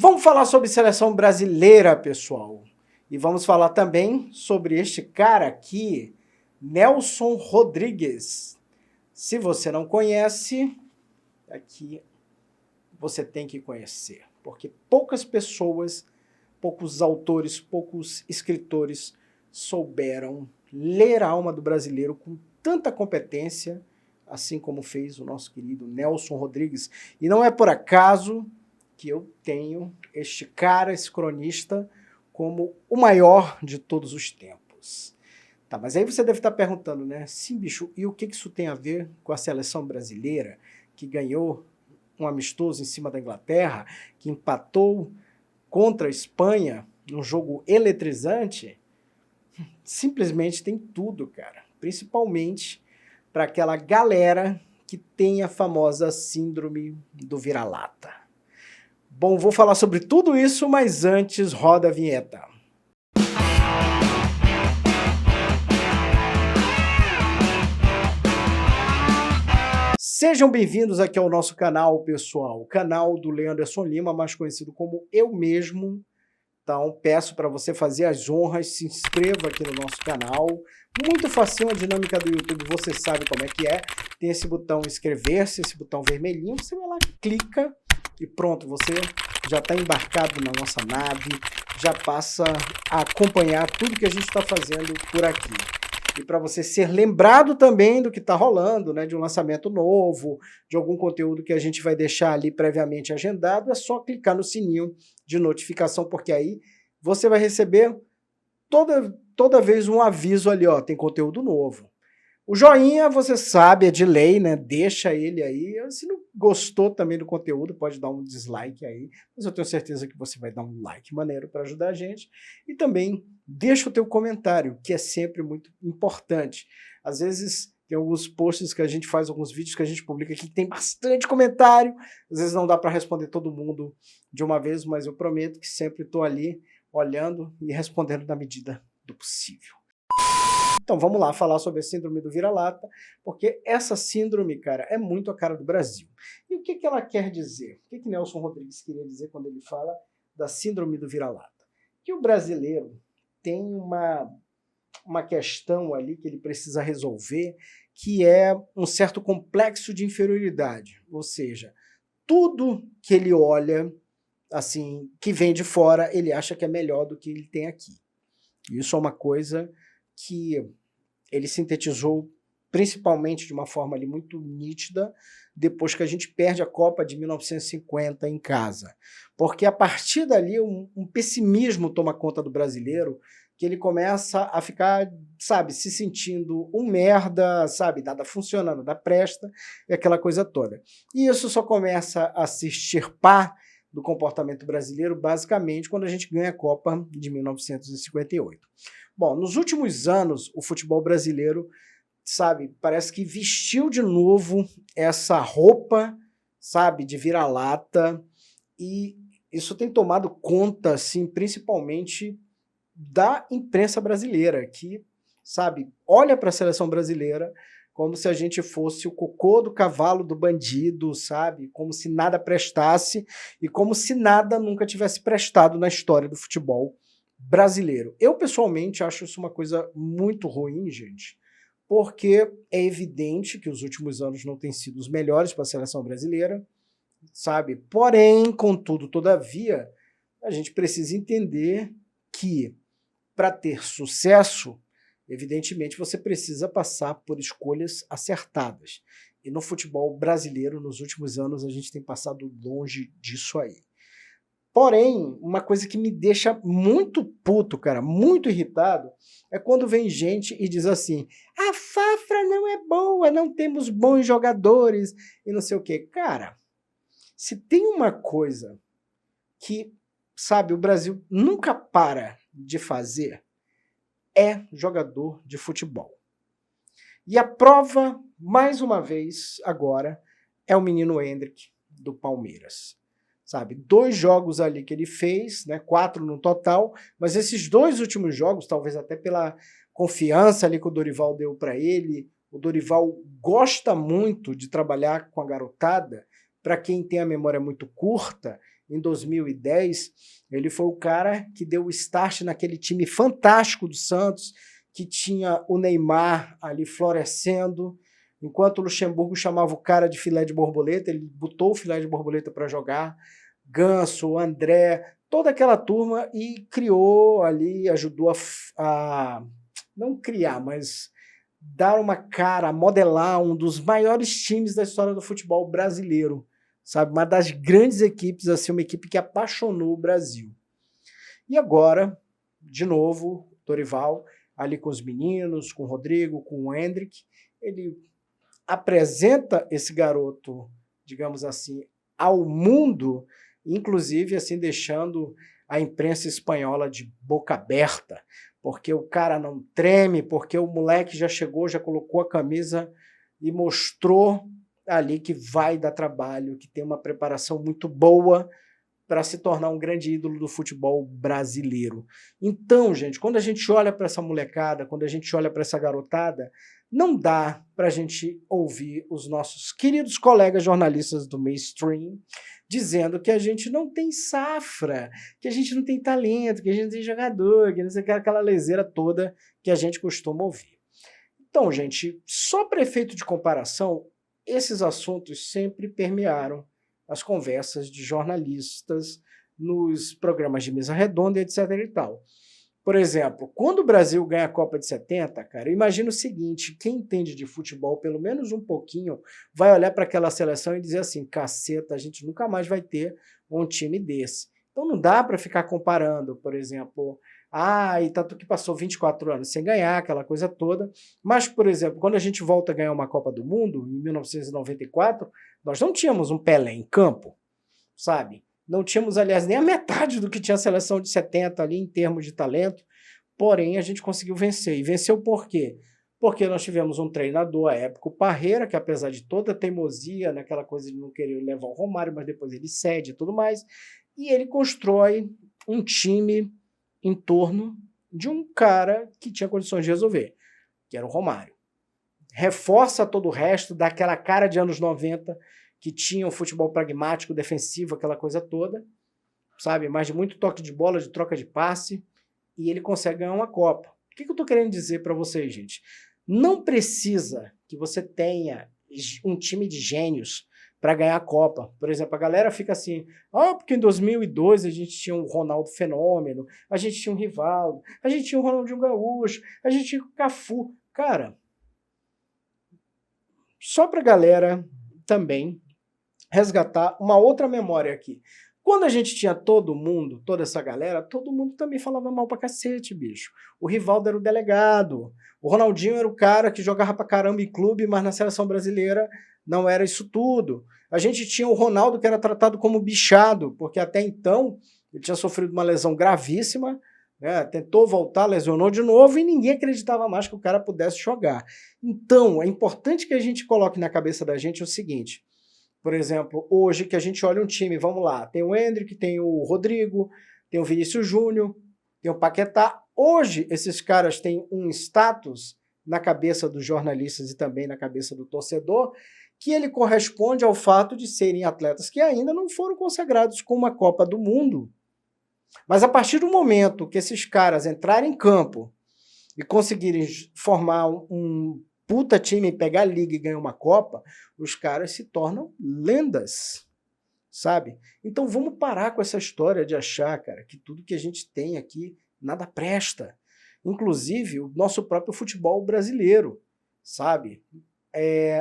Vamos falar sobre seleção brasileira, pessoal. E vamos falar também sobre este cara aqui, Nelson Rodrigues. Se você não conhece, aqui você tem que conhecer, porque poucas pessoas, poucos autores, poucos escritores souberam ler a alma do brasileiro com tanta competência, assim como fez o nosso querido Nelson Rodrigues. E não é por acaso que eu tenho este cara, esse cronista, como o maior de todos os tempos. Tá, mas aí você deve estar perguntando, né? Sim, bicho, e o que isso tem a ver com a seleção brasileira, que ganhou um amistoso em cima da Inglaterra, que empatou contra a Espanha num jogo eletrizante? Simplesmente tem tudo, cara. Principalmente para aquela galera que tem a famosa síndrome do vira-lata. Bom, vou falar sobre tudo isso, mas antes roda a vinheta. Sejam bem-vindos aqui ao nosso canal, pessoal. O canal do Leanderson Lima, mais conhecido como eu mesmo. Então, peço para você fazer as honras, se inscreva aqui no nosso canal. Muito facinho a dinâmica do YouTube, você sabe como é que é. Tem esse botão inscrever-se, esse botão vermelhinho, você vai lá, clica e pronto, você já está embarcado na nossa nave, já passa a acompanhar tudo que a gente está fazendo por aqui. E para você ser lembrado também do que está rolando, né, de um lançamento novo, de algum conteúdo que a gente vai deixar ali previamente agendado, é só clicar no sininho de notificação, porque aí você vai receber toda vez um aviso ali, ó, tem conteúdo novo. O joinha, você sabe, é de lei, né? Deixa ele aí. Se não gostou também do conteúdo, pode dar um dislike aí, mas eu tenho certeza que você vai dar um like maneiro para ajudar a gente. E também deixa o teu comentário, que é sempre muito importante. Às vezes tem alguns posts que a gente faz, alguns vídeos que a gente publica aqui que tem bastante comentário. Às vezes não dá para responder todo mundo de uma vez, mas eu prometo que sempre estou ali olhando e respondendo na medida do possível. Então vamos lá falar sobre a síndrome do vira-lata, porque essa síndrome, cara, é muito a cara do Brasil. E o que ela quer dizer? O que Nelson Rodrigues queria dizer quando ele fala da síndrome do vira-lata? Que o brasileiro tem uma questão ali que ele precisa resolver, que é um certo complexo de inferioridade, ou seja, tudo que ele olha, assim, que vem de fora, ele acha que é melhor do que ele tem aqui. Isso é uma coisa que ele sintetizou principalmente de uma forma ali muito nítida depois que a gente perde a Copa de 1950 em casa. Porque a partir dali um pessimismo toma conta do brasileiro, que ele começa a ficar, sabe, se sentindo um merda, sabe, nada funcionando, nada presta, e aquela coisa toda. E isso só começa a se extirpar do comportamento brasileiro, basicamente, quando a gente ganha a Copa de 1958. Bom, nos últimos anos, o futebol brasileiro, sabe, parece que vestiu de novo essa roupa, sabe, de vira-lata, e isso tem tomado conta, assim, principalmente da imprensa brasileira, que, sabe, olha para a seleção brasileira como se a gente fosse o cocô do cavalo do bandido, sabe, como se nada prestasse e como se nada nunca tivesse prestado na história do futebol brasileiro. Eu, pessoalmente, acho isso uma coisa muito ruim, gente, porque é evidente que os últimos anos não têm sido os melhores para a seleção brasileira, sabe? Porém, contudo, todavia, a gente precisa entender que, para ter sucesso, evidentemente, você precisa passar por escolhas acertadas. E no futebol brasileiro, nos últimos anos, a gente tem passado longe disso aí. Porém, uma coisa que me deixa muito puto, cara, muito irritado, é quando vem gente e diz assim, a Fafra não é boa, não temos bons jogadores e não sei o quê. Cara, se tem uma coisa que, sabe, o Brasil nunca para de fazer, é jogador de futebol. E a prova, mais uma vez, agora, é o menino Endrick, do Palmeiras. Sabe, 2 jogos ali que ele fez, né, 4 no total, mas esses 2 últimos jogos, talvez até pela confiança ali que o Dorival deu para ele, o Dorival gosta muito de trabalhar com a garotada. Para quem tem a memória muito curta, em 2010, ele foi o cara que deu o start naquele time fantástico do Santos, que tinha o Neymar ali florescendo, enquanto o Luxemburgo chamava o cara de filé de borboleta, ele botou o filé de borboleta para jogar, Ganso, André, toda aquela turma, e criou ali, ajudou a não criar, mas dar uma cara, modelar um dos maiores times da história do futebol brasileiro, sabe? Uma das grandes equipes, assim, uma equipe que apaixonou o Brasil. E agora, de novo, Dorival, ali com os meninos, com o Rodrigo, com o Endrick, ele apresenta esse garoto, digamos assim, ao mundo, inclusive assim deixando a imprensa espanhola de boca aberta, porque o cara não treme, porque o moleque já chegou, já colocou a camisa e mostrou ali que vai dar trabalho, que tem uma preparação muito boa para se tornar um grande ídolo do futebol brasileiro. Então, gente, quando a gente olha para essa molecada, quando a gente olha para essa garotada, não dá para a gente ouvir os nossos queridos colegas jornalistas do mainstream dizendo que a gente não tem safra, que a gente não tem talento, que a gente não tem jogador, que não sei aquela leseira toda que a gente costuma ouvir. Então, gente, só para efeito de comparação, esses assuntos sempre permearam as conversas de jornalistas nos programas de mesa redonda, etc. e tal. Por exemplo, quando o Brasil ganha a Copa de 70, cara, imagina o seguinte, quem entende de futebol pelo menos um pouquinho vai olhar para aquela seleção e dizer assim, caceta, a gente nunca mais vai ter um time desse. Então não dá para ficar comparando, por exemplo, Itatu que passou 24 anos sem ganhar, aquela coisa toda, mas, por exemplo, quando a gente volta a ganhar uma Copa do Mundo, em 1994, nós não tínhamos um Pelé em campo, sabe? Não tínhamos, aliás, nem a metade do que tinha a seleção de 70 ali em termos de talento, porém a gente conseguiu vencer. E venceu por quê? Porque nós tivemos um treinador à época, o Parreira, que apesar de toda a teimosia, naquela coisa de não querer levar o Romário, mas depois ele cede e tudo mais, e ele constrói um time em torno de um cara que tinha condições de resolver, que era o Romário. Reforça todo o resto, dá aquela cara de anos 90, que tinha um futebol pragmático, defensivo, aquela coisa toda, sabe? Mais de muito toque de bola, de troca de passe, e ele consegue ganhar uma Copa. O que eu estou querendo dizer para vocês, gente? Não precisa que você tenha um time de gênios para ganhar a Copa. Por exemplo, a galera fica assim, porque em 2002 a gente tinha um Ronaldo Fenômeno, a gente tinha um Rivaldo, a gente tinha um Ronaldinho Gaúcho, a gente tinha o Cafu. Cara, só para a galera também resgatar uma outra memória aqui. Quando a gente tinha todo mundo, toda essa galera, todo mundo também falava mal pra cacete, bicho. O Rivaldo era o delegado, o Ronaldinho era o cara que jogava pra caramba em clube, mas na seleção brasileira não era isso tudo. A gente tinha o Ronaldo que era tratado como bichado, porque até então ele tinha sofrido uma lesão gravíssima, né? Tentou voltar, lesionou de novo e ninguém acreditava mais que o cara pudesse jogar. Então, é importante que a gente coloque na cabeça da gente o seguinte: por exemplo, hoje que a gente olha um time, vamos lá, tem o Endrick, tem o Rodrigo, tem o Vinícius Júnior, tem o Paquetá. Hoje, esses caras têm um status na cabeça dos jornalistas e também na cabeça do torcedor, que ele corresponde ao fato de serem atletas que ainda não foram consagrados com uma Copa do Mundo. Mas a partir do momento que esses caras entrarem em campo e conseguirem formar um puta time, pegar a liga e ganhar uma Copa, os caras se tornam lendas, sabe? Então vamos parar com essa história de achar, cara, que tudo que a gente tem aqui nada presta. Inclusive o nosso próprio futebol brasileiro, sabe?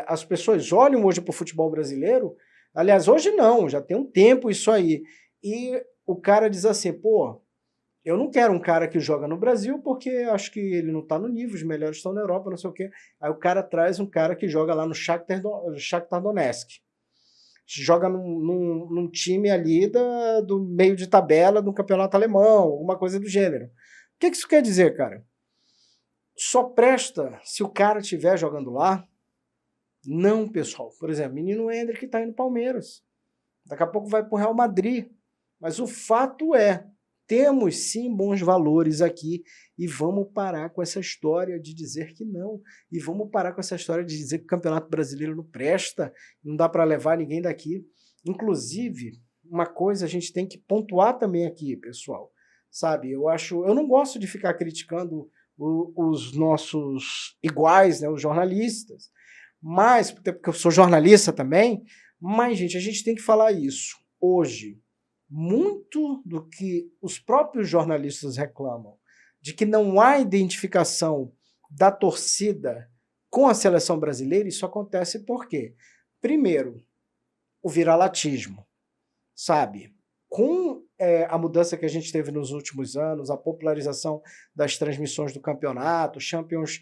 As pessoas olham hoje para o futebol brasileiro, aliás, hoje não, já tem um tempo isso aí, e o cara diz assim, pô, eu não quero um cara que joga no Brasil porque acho que ele não está no nível, os melhores estão na Europa, não sei o quê. Aí o cara traz um cara que joga lá no Shakhtar Donetsk. Joga num time ali do meio de tabela do campeonato alemão, alguma coisa do gênero. O que isso quer dizer, cara? Só presta se o cara estiver jogando lá? Não, pessoal. Por exemplo, menino Ender que está indo no Palmeiras. Daqui a pouco vai para o Real Madrid. Mas o fato é, temos sim bons valores aqui e vamos parar com essa história de dizer que não. E vamos parar com essa história de dizer que o Campeonato Brasileiro não presta, não dá para levar ninguém daqui. Inclusive, uma coisa a gente tem que pontuar também aqui, pessoal, sabe? Eu não gosto de ficar criticando os nossos iguais, né, os jornalistas, mas, porque eu sou jornalista também, mas, gente, a gente tem que falar isso. Hoje, muito do que os próprios jornalistas reclamam, de que não há identificação da torcida com a seleção brasileira, isso acontece por quê? Primeiro, o viralatismo, sabe? Com a mudança que a gente teve nos últimos anos, a popularização das transmissões do campeonato, Champions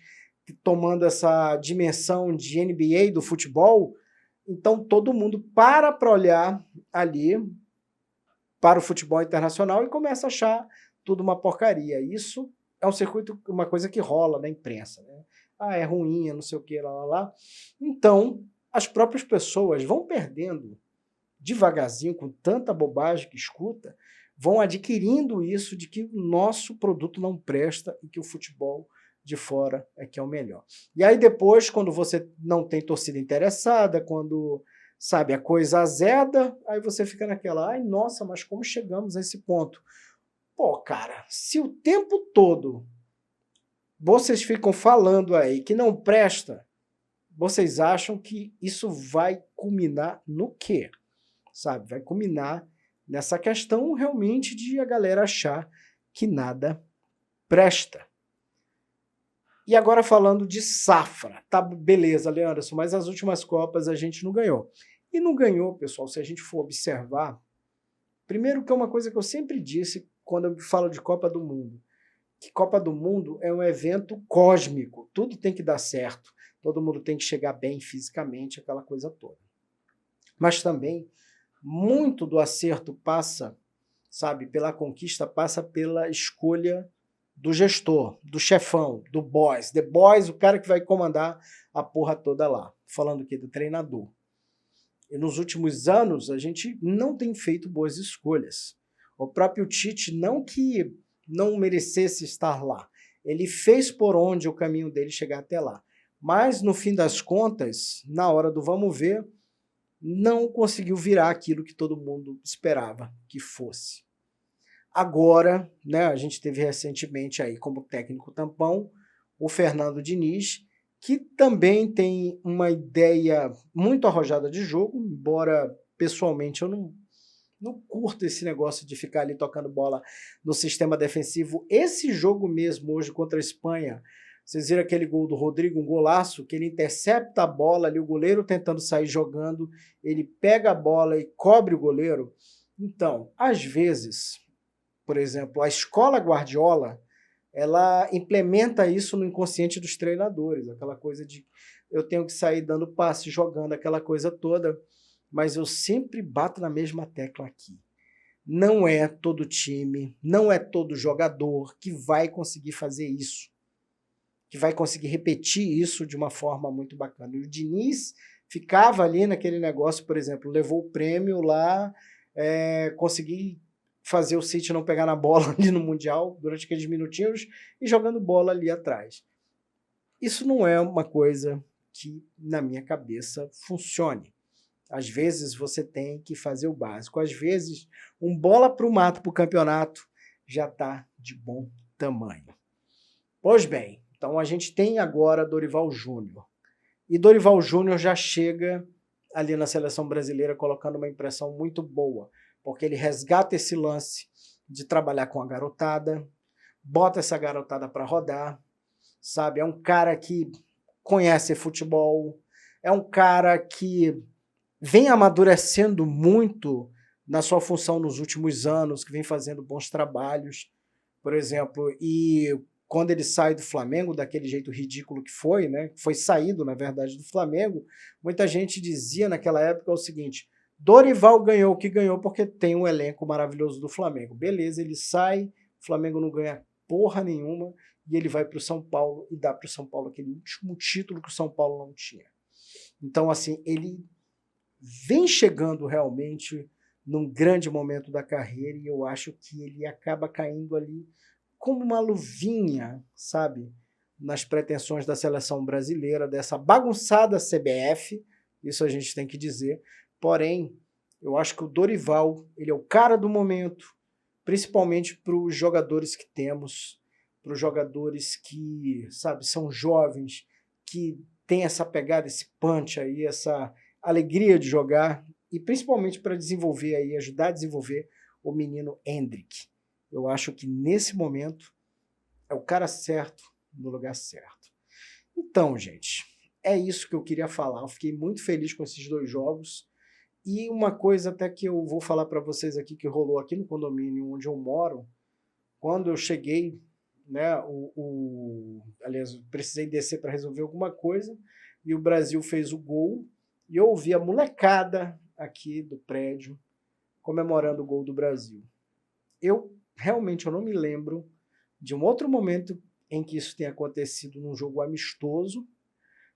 tomando essa dimensão de NBA do futebol, então todo mundo para olhar ali para o futebol internacional e começa a achar tudo uma porcaria. Isso é um circuito, uma coisa que rola na imprensa, né? Ah, é ruim, não sei o que, lá. Então, as próprias pessoas vão perdendo devagarzinho, com tanta bobagem que escuta, vão adquirindo isso de que o nosso produto não presta e que o futebol de fora é que é o melhor. E aí depois, quando você não tem torcida interessada, quando, sabe, a coisa azeda, aí você fica naquela, ai, nossa, mas como chegamos a esse ponto? Pô, cara, se o tempo todo vocês ficam falando aí que não presta, vocês acham que isso vai culminar no quê? Sabe, vai culminar nessa questão realmente de a galera achar que nada presta. E agora falando de safra, tá beleza, Leanderson, mas as últimas Copas a gente não ganhou. E não ganhou, pessoal, se a gente for observar, primeiro que é uma coisa que eu sempre disse quando eu falo de Copa do Mundo, que Copa do Mundo é um evento cósmico, tudo tem que dar certo, todo mundo tem que chegar bem fisicamente, aquela coisa toda. Mas também, muito do acerto passa, sabe, pela conquista, passa pela escolha do gestor, do chefão, do boss, the boss, o cara que vai comandar a porra toda lá. Falando aqui do treinador. E nos últimos anos, a gente não tem feito boas escolhas. O próprio Tite, não que não merecesse estar lá, ele fez por onde o caminho dele chegar até lá. Mas, no fim das contas, na hora do vamos ver, não conseguiu virar aquilo que todo mundo esperava que fosse. Agora, né, a gente teve recentemente aí como técnico tampão o Fernando Diniz, que também tem uma ideia muito arrojada de jogo, embora pessoalmente eu não curto esse negócio de ficar ali tocando bola no sistema defensivo. Esse jogo mesmo hoje contra a Espanha, vocês viram aquele gol do Rodrigo, um golaço, que ele intercepta a bola ali, o goleiro tentando sair jogando, ele pega a bola e cobre o goleiro. Então, às vezes, por exemplo, a escola Guardiola, ela implementa isso no inconsciente dos treinadores, aquela coisa de eu tenho que sair dando passe, jogando, aquela coisa toda, mas eu sempre bato na mesma tecla aqui. Não é todo time, não é todo jogador que vai conseguir fazer isso, que vai conseguir repetir isso de uma forma muito bacana. E o Diniz ficava ali naquele negócio, por exemplo, levou o prêmio lá, consegui fazer o City não pegar na bola ali no Mundial durante aqueles minutinhos e jogando bola ali atrás. Isso não é uma coisa que, na minha cabeça, funcione. Às vezes você tem que fazer o básico. Às vezes, um bola para o mato para o campeonato já está de bom tamanho. Pois bem, então a gente tem agora Dorival Júnior. E Dorival Júnior já chega ali na seleção brasileira colocando uma impressão muito boa, porque ele resgata esse lance de trabalhar com a garotada, bota essa garotada para rodar, sabe? É um cara que conhece futebol, é um cara que vem amadurecendo muito na sua função nos últimos anos, que vem fazendo bons trabalhos, por exemplo, e quando ele sai do Flamengo, daquele jeito ridículo que foi, né? Foi saído, na verdade, do Flamengo, muita gente dizia naquela época o seguinte: Dorival ganhou o que ganhou porque tem um elenco maravilhoso do Flamengo. Beleza, ele sai, o Flamengo não ganha porra nenhuma e ele vai para o São Paulo e dá para o São Paulo aquele último título que o São Paulo não tinha. Então, assim, ele vem chegando realmente num grande momento da carreira e eu acho que ele acaba caindo ali como uma luvinha, sabe, nas pretensões da seleção brasileira, dessa bagunçada CBF, isso a gente tem que dizer. Porém, Eu acho que o Dorival, ele é o cara do momento, principalmente para os jogadores que temos, para os jogadores que, sabe, são jovens, que têm essa pegada, esse punch aí, essa alegria de jogar, e principalmente para desenvolver aí, ajudar a desenvolver o menino Endrick. Eu acho que nesse momento é o cara certo no lugar certo. Então, gente, é isso que eu queria falar. Eu fiquei muito feliz com esses 2 jogos. E uma coisa até que eu vou falar para vocês aqui que rolou aqui no condomínio onde eu moro, quando eu cheguei, né, aliás, eu precisei descer para resolver alguma coisa, e o Brasil fez o gol, e eu ouvi a molecada aqui do prédio comemorando o gol do Brasil. Realmente eu não me lembro de um outro momento em que isso tenha acontecido num jogo amistoso,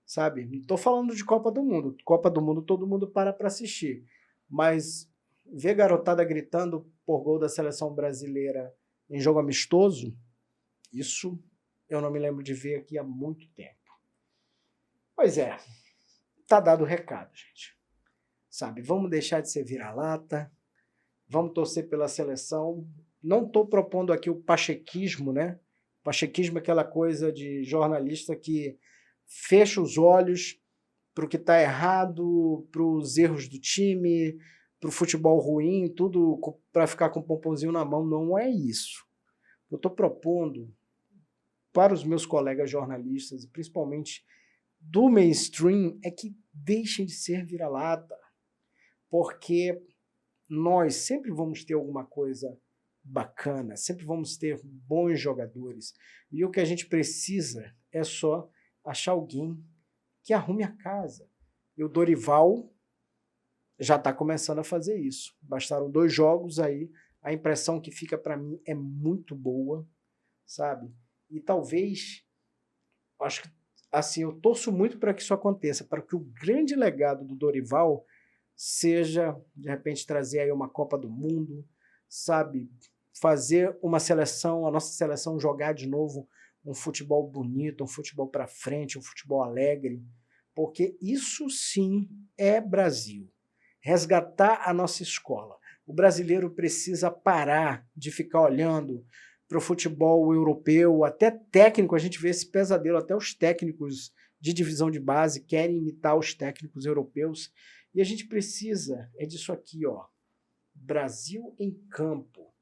sabe? Não estou falando de Copa do Mundo. Copa do Mundo todo mundo para assistir. Mas ver garotada gritando por gol da seleção brasileira em jogo amistoso, isso eu não me lembro de ver aqui há muito tempo. Pois é, tá dado o recado, gente. Sabe, vamos deixar de ser vira-lata, vamos torcer pela seleção. Não estou propondo aqui o pachequismo, né? O pachequismo é aquela coisa de jornalista que fecha os olhos para o que está errado, para os erros do time, para o futebol ruim, tudo para ficar com o pomponzinho na mão. Não é isso. Eu estou propondo para os meus colegas jornalistas, e principalmente do mainstream, é que deixem de ser vira-lata, porque nós sempre vamos ter alguma coisa bacana, sempre vamos ter bons jogadores, e o que a gente precisa é só achar alguém que arrume a casa. E o Dorival já está começando a fazer isso. Bastaram 2 jogos aí, a impressão que fica para mim é muito boa, sabe? E talvez, acho que assim, eu torço muito para que isso aconteça, para que o grande legado do Dorival seja, de repente, trazer aí uma Copa do Mundo, sabe? Fazer uma seleção, a nossa seleção jogar de novo um futebol bonito, um futebol para frente, um futebol alegre, porque isso sim é Brasil. Resgatar a nossa escola. O brasileiro precisa parar de ficar olhando para o futebol europeu, até técnico, a gente vê esse pesadelo, até os técnicos de divisão de base querem imitar os técnicos europeus, e a gente precisa, é disso aqui, ó, Brasil em campo,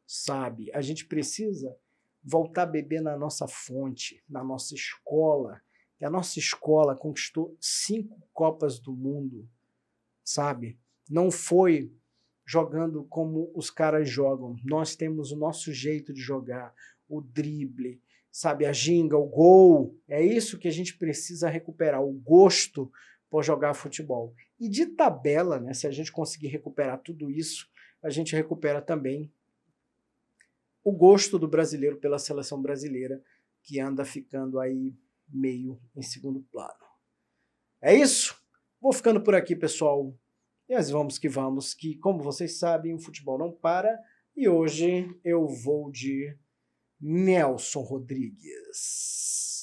sabe? A gente precisa voltar a beber na nossa fonte, na nossa escola, que a nossa escola conquistou 5 Copas do Mundo, sabe? Não foi jogando como os caras jogam. Nós temos o nosso jeito de jogar, o drible, sabe, a ginga, o gol. É isso que a gente precisa recuperar, o gosto por jogar futebol. E de tabela, né, se a gente conseguir recuperar tudo isso, a gente recupera também o gosto do brasileiro pela seleção brasileira, que anda ficando aí meio em segundo plano. É isso? Vou ficando por aqui, pessoal. E vamos, que como vocês sabem, o futebol não para. E hoje eu vou de Nelson Rodrigues.